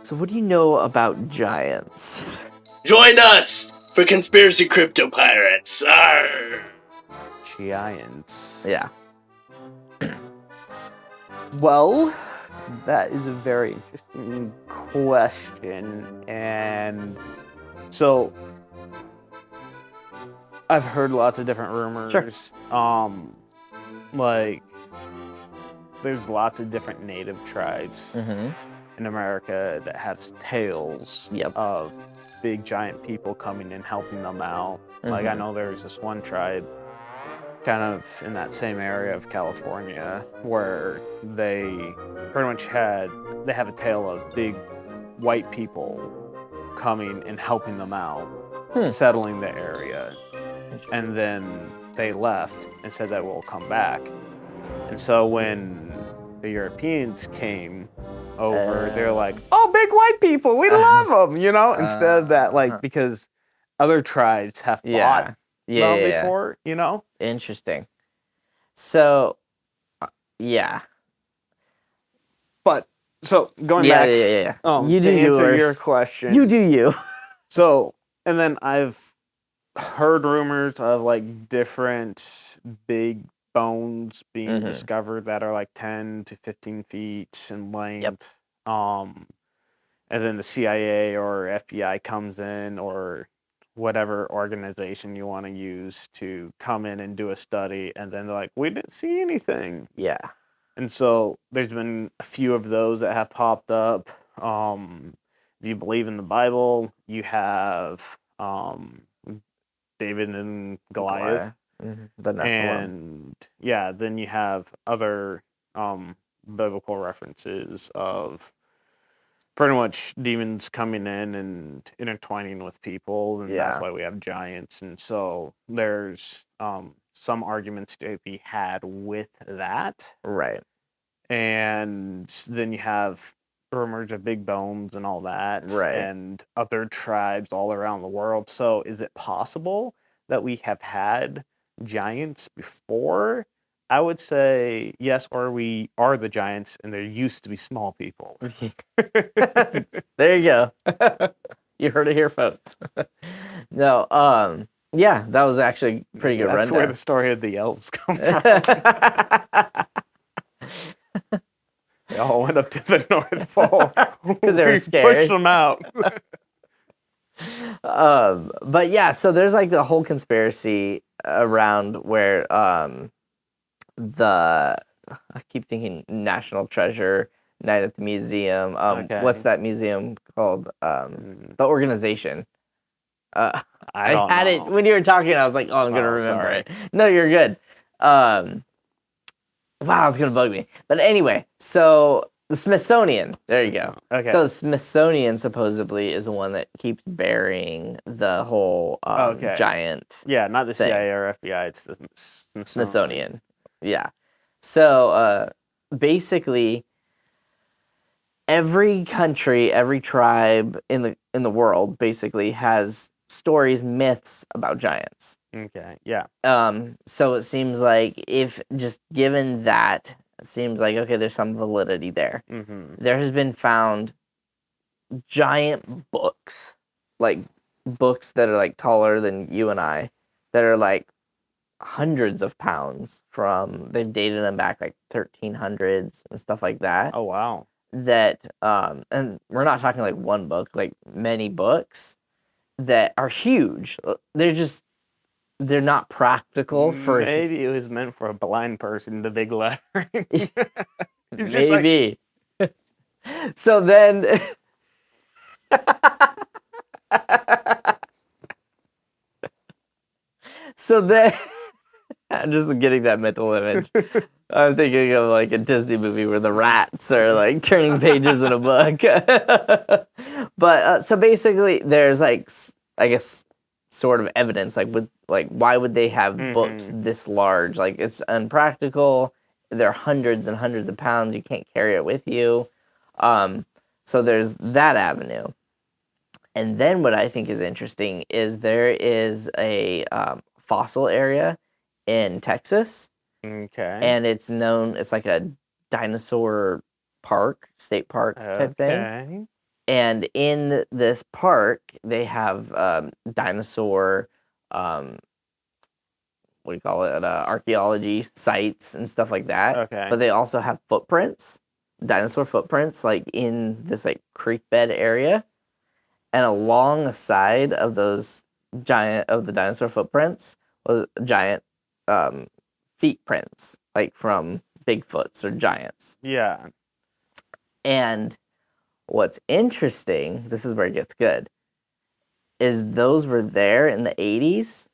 So what do you know about giants? Join us for Conspiracy Crypto Pirates. Arr! Giants. Yeah. Well, that is a very interesting question. And so I've heard lots of different rumors. Sure. Like there's lots of different native tribes in America that have tales Yep. of big giant people coming and helping them out. Like I know there's this one tribe kind of in that same area of California where they pretty much have a tale of big white people coming and helping them out, settling the area. And then they left and said that we'll come back. And so when the Europeans came over, they're like, oh, big white people, we love them, instead of that, like, because other tribes have fought them before, Interesting. So, yeah. But, so, going back, You to do answer yours. your question. You do you. So, and then I've heard rumors of, like, different big bones being discovered that are, like, 10 to 15 feet in length. Yep. And then the CIA or FBI comes in, or whatever organization you want to use to come in and do a study, and then they're like, we didn't see anything. Yeah. And so there's been a few of those that have popped up. If you believe in the Bible, you have David and Goliath. And yeah, then you have other biblical references of pretty much demons coming in and intertwining with people, and that's why we have giants. And so there's some arguments to be had with that. Right. And then you have rumors of big bones and all that, and other tribes all around the world. So is it possible that we have had giants before? I would say yes, or we are the giants, and there used to be small people. There you go. You heard it here, folks. No, yeah, that was actually a pretty good rundown. That's where the story of the elves come from. They all went up to the North Pole because they were scared. Pushed them out. But yeah, so there's like the whole conspiracy around where I keep thinking National Treasure, Night at the Museum. What's that museum called? The organization. I had it when you were talking. I was like, oh, I'm gonna remember it. No, you're good. Wow, it's gonna bug me. But anyway, so the Smithsonian. There you go. Okay. So the Smithsonian supposedly is the one that keeps burying the whole giant. Yeah, not the CIA or FBI. It's the Smithsonian. Yeah. So basically, every country, every tribe in the world basically has stories, myths about giants. Okay. Yeah. So it seems like if just given that, it seems like okay, there's some validity there. There has been found giant books, like books that are like taller than you and I, that are like hundreds of pounds they've dated them back like 1300s and stuff like that. Oh wow. That and we're not talking like one book, like many books that are huge. They're not practical for. Maybe it was meant for a blind person, the big lettering. Maybe. Like... So then. So then. I'm just getting that mental image. I'm thinking of like a Disney movie where the rats are like turning pages in a book. But so basically, there's like, I guess, sort of evidence like why would they have books this large? Like it's unpractical. They're hundreds and hundreds of pounds. You can't carry it with you. So there's that avenue. And then what I think is interesting is there is a fossil area in Texas. Okay. And it's like a dinosaur park, state park type thing. And in this park, they have dinosaur, what do you call it, archaeology sites and stuff like that. Okay. But they also have footprints, dinosaur footprints, like in this like creek bed area. And along the side of the dinosaur footprints was giant feet prints, like from Bigfoots or giants. Yeah. And what's interesting, this is where it gets good, is those were there in the 80s,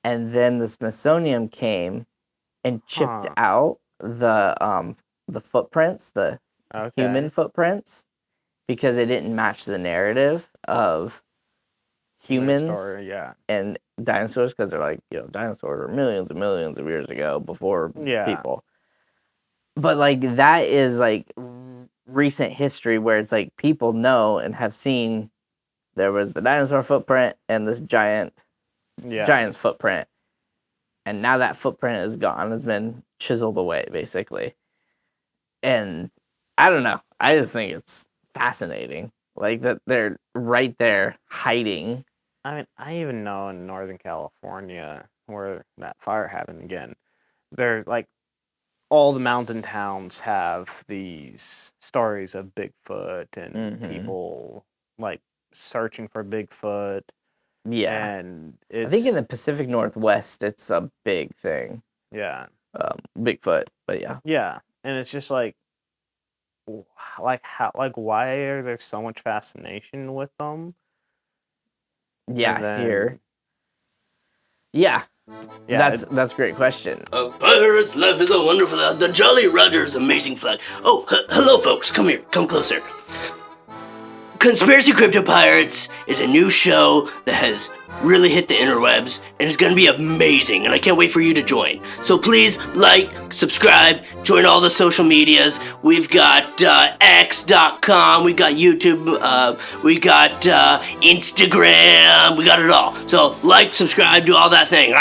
and then the Smithsonian came and chipped out the footprints, the human footprints, because it didn't match the narrative of humans and dinosaurs, because they're like, dinosaurs are millions and millions of years ago before people. But like that is like recent history where it's like people know and have seen there was the dinosaur footprint and this giant's footprint, and now that footprint is gone, has been chiseled away basically. And I don't know, I just think it's fascinating, like that they're right there hiding. I mean, I even know in Northern California where that fire happened again, they're like, all the mountain towns have these stories of Bigfoot and people like searching for Bigfoot. Yeah. And it's, I think in the Pacific Northwest, it's a big thing. Yeah. Bigfoot, but yeah. Yeah. And it's just like why are there so much fascination with them? Yeah, here. Yeah. That's a great question. A pirate's life is a wonderful, the Jolly Roger's amazing flag. Oh, hello folks, come here, come closer. Conspiracy Crypto Pirates is a new show that has really hit the interwebs, and it's gonna be amazing, and I can't wait for you to join. So please like, subscribe, join all the social medias. We've got X.com, we got YouTube, we got Instagram, we got it all. So like, subscribe, do all that thing.